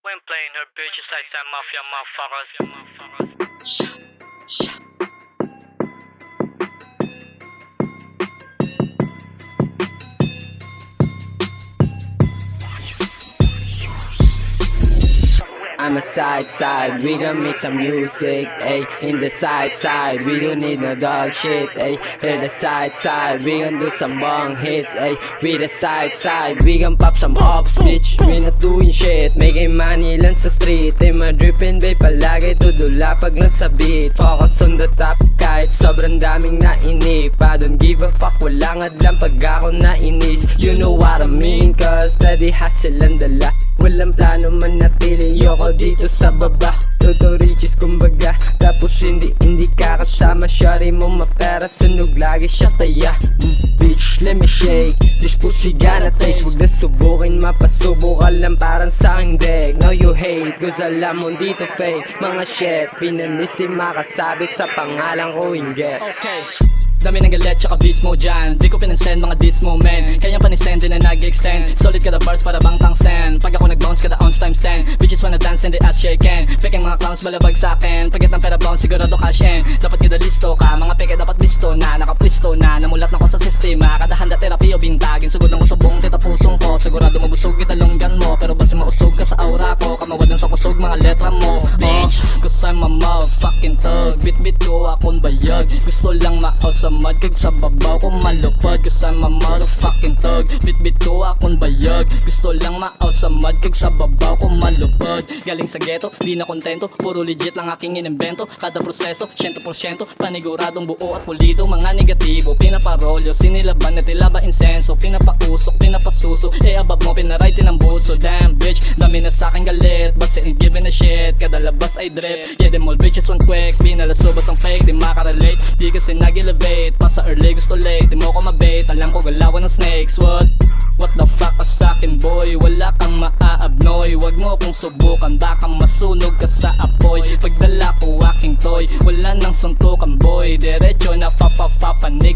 When playing her bitches like that mafia motherfuckers. I'm a side, we gon' make some music, ayy. In the side, we don't need no dog shit, ayy. In the side, we gon' do some bong hits, ayy. With the side, we gon' pop some hops, bitch. We not doing shit, making money lang sa street. Ay ma-drippin' babe, palagi tudula pag nasa beat. Focus on the top, kahit sobrang daming nainip. I don't give a fuck, walang adlam pag ako nainis. You know what I mean, cause steady hustle ang dala. Walang plano manatili, yoko dito sa baba. Toto riches kumbaga, tapos hindi ka kasama. Shari mo mapera, sunog lagi siya taya. Bitch, let me shake, this pussy gonna taste. Huwag na subukin, mapasubo ka lang parang sa aking deg. No you hate, cause alam mo dito fake. Mga shit, pinamis di makasabit sa pangalan ko inget. Okay, dami ng galit tsaka beats mo dyan. Di ko pinasend mga deeds mo men. Kaya panisend din na nag-extend. Solid ka the bars para bang tungsten. Pag ako nag-bounce ka the ounce times 10. Bitches wanna dance and they ass shaken. Peking mga clowns balabag sa'kin. Pagkat ng pera bounce sigurado cash in. Dapat kita listo ka, mga peke dapat listo na. Nakapwisto na, namulat na ko sa sistema. Kada handa therapy o bintagin. Sugod ng usubong tita pusong ko. Sigurado mabusog kita longgan mo. Pero basta mausog ka sa aura ko. Kamawadan sa kusog mga letra mo. Bitch, cause I'm a motherfucking thug. Bit ko akong bayag. Gusto lang ma-out sa mud kag sa babaw ko malupad. Cause I'm a motherfucking thug. Bit ko akong bayag. Gusto lang ma-out sa mud kag sa babaw ko malupad. Galing sa ghetto, di na kontento. Puro legit lang aking inimbento. Kada proseso, 100% paniguradong buo at pulido. Mga negatibo, pinaparolyo. Sinilaban at ilaba insenso. Pinapausok, pinapasuso. Abab mo, pinaright ng butso. Damn bitch, dami na saking galit. But ain't giving a shit, kada labas ay drip. Yeah, them all bitches want quick. Pinalasobot ang fake, di makarelate. Di kasi nag-elevate, pa sa early gusto late. Di mo ko mabait, alam ko galawan ng snakes. What the fuck ka sa'kin boy? Wala kang maaabnoy. Wag mo kong subukan, baka masunog ka sa apoy. Pagdala ko aking toy, wala nang suntukan boy. Diretso na papapapanik.